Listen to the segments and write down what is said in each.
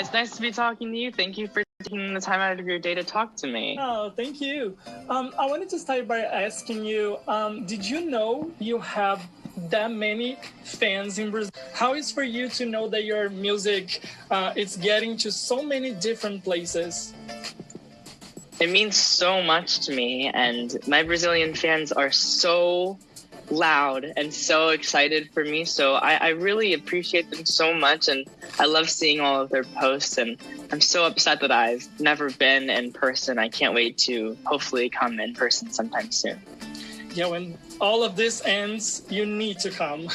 It's nice to be talking to you. Thank you for taking the time out of your day to talk to me. Oh, thank you. I wanted to start by asking you, did you know you have that many fans in Brazil? How is for you to know that your music is getting to so many different places? It means so much to me, and my Brazilian fans are so loud and so excited for me, so I really appreciate them so much, and I love seeing all of their posts, and I'm so upset that I've never been in person. I can't wait to hopefully come in person sometime soon. Yeah, when all of this ends, you need to come.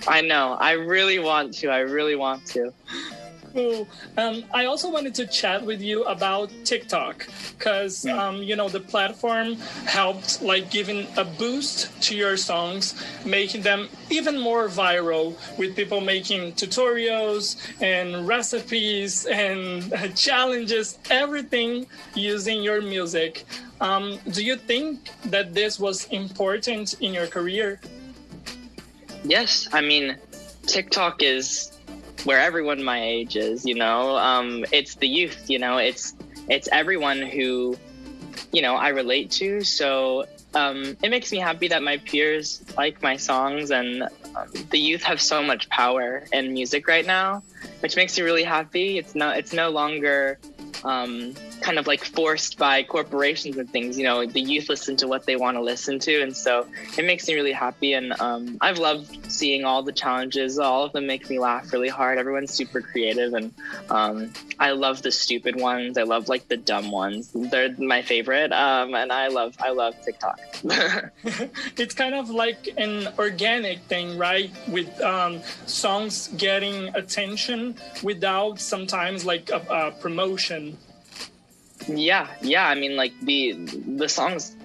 I know. I really want to. Cool. I also wanted to chat with you about TikTok because, the platform helped giving a boost to your songs, making them even more viral with people making tutorials and recipes and challenges, everything using your music. Do you think that this was important in your career? Yes. I mean, TikTok is where everyone my age is, it's the youth, it's everyone who, I relate to. So it makes me happy that my peers like my songs, and the youth have so much power in music right now, which makes me really happy. It's no longer kind of forced by corporations and things. The youth listen to what they want to listen to, and so it makes me really happy. And I've loved seeing all the challenges. All of them make me laugh really hard. Everyone's super creative, and I love the stupid ones. I love the dumb ones. They're my favorite, and I love TikTok. It's kind of like an organic thing, right? With songs getting attention without sometimes a promotion. Yeah. I mean, the songs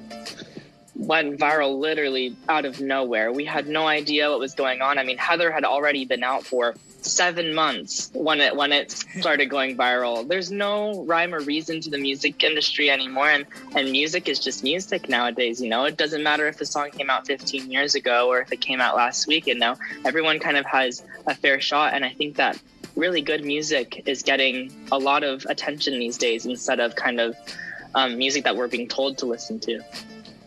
went viral literally out of nowhere. We had no idea what was going on. I mean, Heather had already been out for 7 months when it started going viral. There's no rhyme or reason to the music industry anymore, and music is just music nowadays. It doesn't matter if the song came out 15 years ago or if it came out last week. Everyone kind of has a fair shot, and I think that really good music is getting a lot of attention these days instead of kind of music that we're being told to listen to.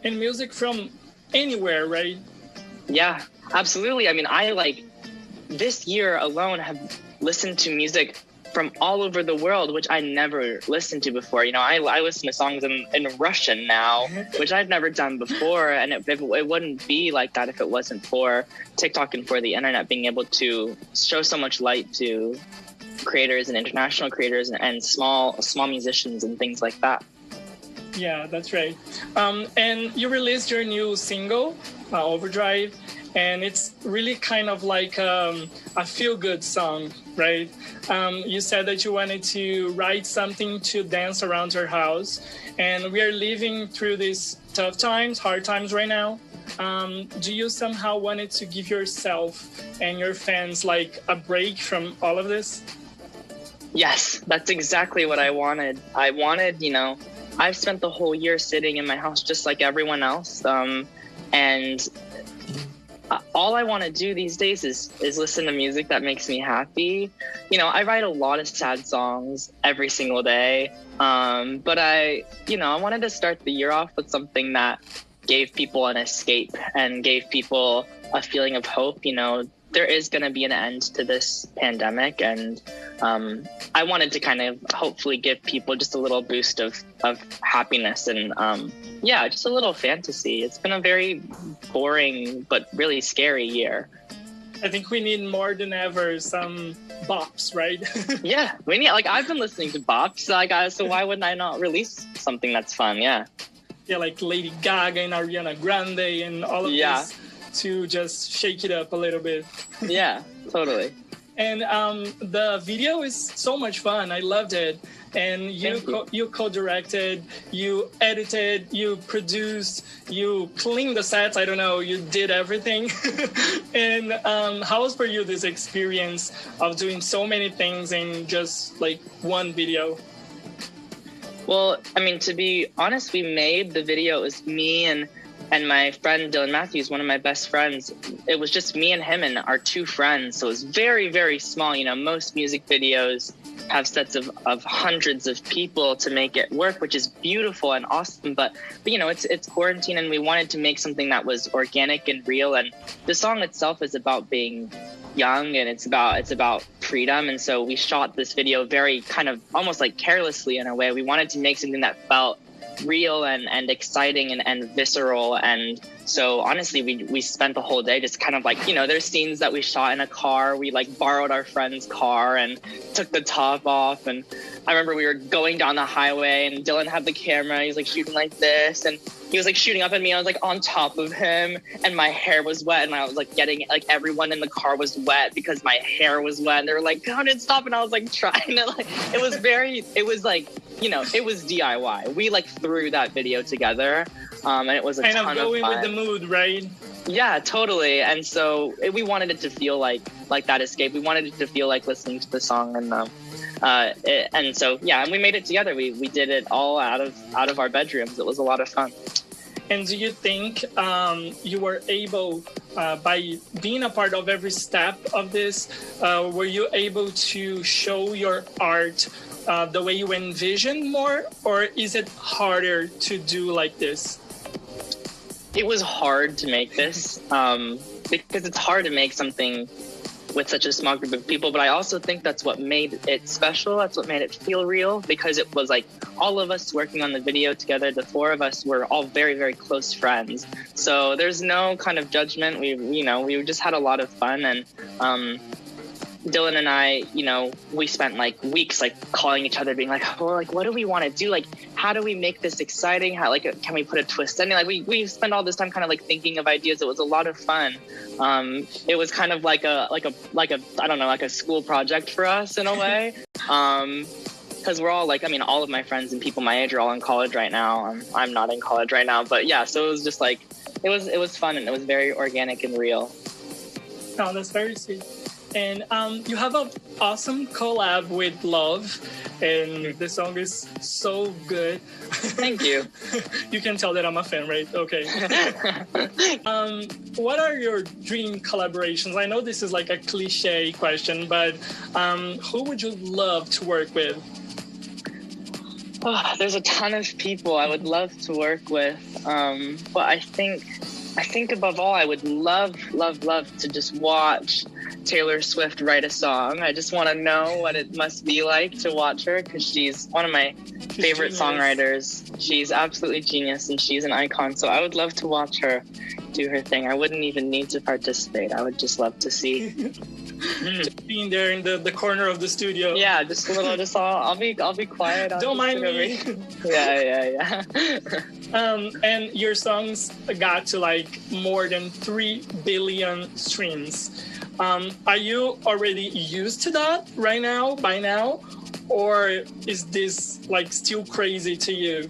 And music from anywhere, right? Yeah, absolutely. I mean, this year alone have listened to music from all over the world, which I never listened to before. I listen to songs in Russian now, which I've never done before, and it wouldn't be like that if it wasn't for TikTok and for the internet being able to show so much light to creators and international creators and small musicians and things like that. Yeah, that's right. And you released your new single, Overdrive, and it's really kind of like a feel-good song, right? You said that you wanted to write something to dance around your house, and we are living through these tough times, hard times right now. Do you somehow wanted to give yourself and your fans a break from all of this? Yes, that's exactly what I wanted. I've spent the whole year sitting in my house just like everyone else, and all I want to do these days is listen to music that makes me happy. I write a lot of sad songs every single day, but I wanted to start the year off with something that gave people an escape and gave people a feeling of hope. There is going to be an end to this pandemic, and I wanted to kind of hopefully give people just a little boost of happiness and just a little fantasy. It's been a very boring but really scary year. I think we need more than ever some bops, right? Yeah, we need. I've been listening to bops, so why wouldn't I not release something that's fun? Yeah. Yeah, like Lady Gaga and Ariana Grande and all of this to just shake it up a little bit. Yeah, totally. And the video is so much fun. I loved it. And you co-directed, you edited, you produced, you cleaned the sets. I don't know, you did everything. And how was for you this experience of doing so many things in just one video? Well, I mean, to be honest, we made the video. It was me and and my friend Dylan Matthews, one of my best friends, it was just me and him and our two friends. So it was very, very small. You know, most music videos have sets of hundreds of people to make it work, which is beautiful and awesome. But you know, it's quarantine, and we wanted to make something that was organic and real. And the song itself is about being young, and it's about freedom. And so we shot this video very kind of almost like carelessly in a way. We wanted to make something that felt real and exciting and visceral. And so honestly, we spent the whole day just kind of like, you know, there's scenes that we shot in a car. We like borrowed our friend's car and took the top off. And I remember we were going down the highway, and Dylan had the camera. He's like shooting like this, and he was like shooting up at me. I was like on top of him, and my hair was wet, and I was like getting like everyone in the car was wet because my hair was wet. And they were like, Conan, stop. And I was like trying to like, it was like, you know, it was DIY. We like threw that video together, and it was a kind ton of going of fun. with the mood, right? Yeah, totally. And so we wanted it to feel like that escape. We wanted it to feel like listening to the song, and so yeah, and we made it together. We did it all out of our bedrooms. It was a lot of fun. And do you think you were able, by being a part of every step of this, were you able to show your art the way you envisioned more, or is it harder to do like this? It was hard to make this because it's hard to make something with such a small group of people, but I also think that's what made it special. That's what made it feel real, because it was like all of us working on the video together. The four of us were all very, very close friends. So there's no kind of judgment. We just had a lot of fun, and Dylan and I, you know, we spent like weeks like calling each other, being like, oh, like, what do we want to do? Like, how do we make this exciting? How, like, can we put a twist in? Like, we spent all this time kind of like thinking of ideas. It was a lot of fun. It was kind of like a I don't know, like a school project for us in a way. Because we're all like, I mean, all of my friends and people my age are all in college right now. I'm not in college right now, but yeah, so it was just like, it was fun, and it was very organic and real. Oh, that's very sweet. And you have an awesome collab with Love, and the song is so good. Thank you. You can tell that I'm a fan, right? Okay. What are your dream collaborations? I know this is like a cliche question, but who would you love to work with? Oh, there's a ton of people I would love to work with, but I think above all, I would love to just watch Taylor Swift write a song. I just want to know what it must be like to watch her, because she's one of my favorite songwriters. She's absolutely genius, and she's an icon. So I would love to watch her do her thing. I wouldn't even need to participate. I would just love to see. Just being there in the corner of the studio. Yeah, just a little. I'll be quiet. Don't mind me. Yeah. And your songs got to like more than 3 billion streams. Are you already used to that by now, or is this like still crazy to you?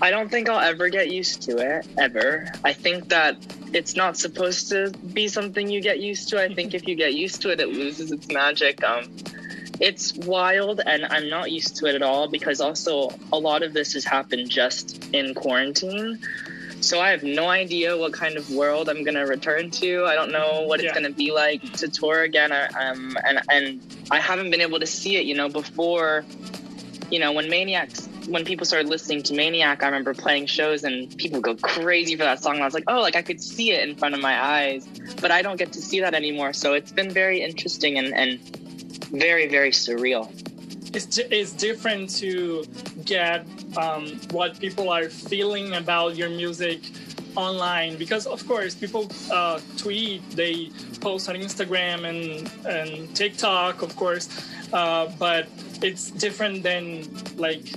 I don't think I'll ever get used to it, ever. I think that it's not supposed to be something you get used to. I think if you get used to it, it loses its magic. It's wild, and I'm not used to it at all, because also a lot of this has happened just in quarantine. So I have no idea what kind of world I'm going to return to. I don't know what it's going to be like to tour again. And I haven't been able to see it, you know, before, you know, when people started listening to Maniac, I remember playing shows and people go crazy for that song. And I was like, oh, like I could see it in front of my eyes, but I don't get to see that anymore. So it's been very interesting and very, very surreal. It's different to get what people are feeling about your music online, because of course people tweet, they post on Instagram and TikTok, of course, but it's different than like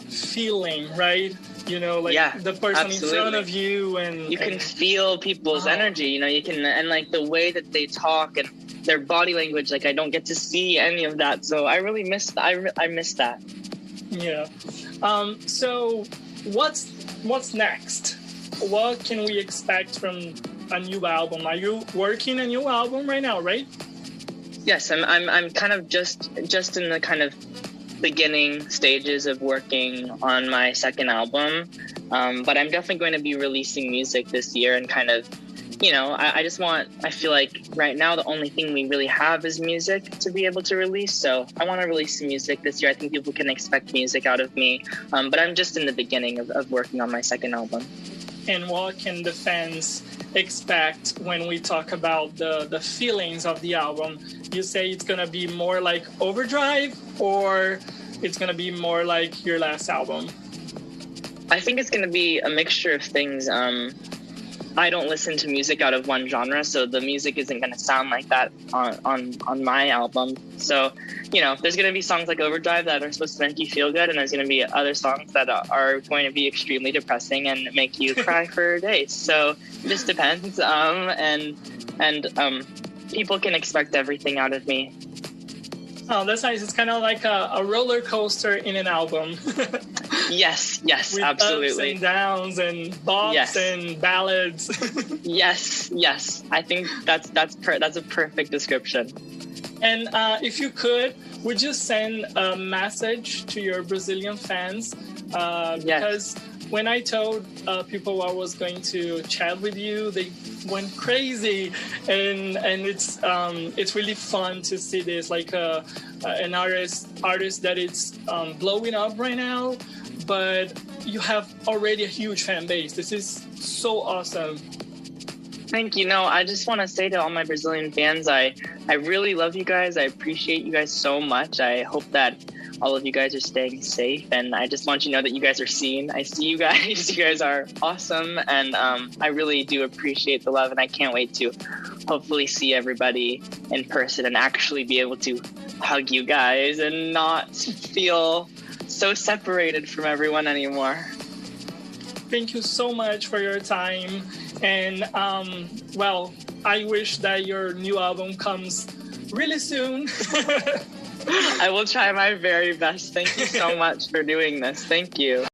feeling, right? You know, like the person absolutely. In front of you, and you can feel people's energy, you know, you can, and like the way that they talk and their body language, like I don't get to see any of that, so I really miss I miss that. Yeah. So what's next? What can we expect from a new album? Are you working a new album right now, right? Yes, I'm kind of just in the kind of beginning stages of working on my second album, but I'm definitely going to be releasing music this year and kind of, I feel like right now the only thing we really have is music to be able to release. So I want to release some music this year. I think people can expect music out of me, but I'm just in the beginning of working on my second album. And what can the fans expect when we talk about the feelings of the album? You say it's going to be more like Overdrive, or it's going to be more like your last album? I think it's going to be a mixture of things. I don't listen to music out of one genre, so the music isn't going to sound like that on my album. So, there's going to be songs like Overdrive that are supposed to make you feel good, and there's going to be other songs that are going to be extremely depressing and make you cry for days. So it just depends, and people can expect everything out of me. Oh, that's nice. It's kind of like a roller coaster in an album. Yes, with absolutely. Ups and downs and bops and ballads. Yes. I think that's a perfect description. And if you could, would you send a message to your Brazilian fans? Because when I told people I was going to chat with you, they went crazy, and it's really fun to see this, like an artist that is blowing up right now, but you have already a huge fan base. This is so awesome. Thank you. No, I just want to say to all my Brazilian fans, I really love you guys. I appreciate you guys so much. I hope that all of you guys are staying safe, and I just want you to know that you guys are seen. I see you guys. You guys are awesome, and I really do appreciate the love, and I can't wait to hopefully see everybody in person and actually be able to hug you guys and not feel so separated from everyone anymore. Thank you so much for your time, and I wish that your new album comes really soon. I will try my very best. Thank you so much for doing this. Thank you.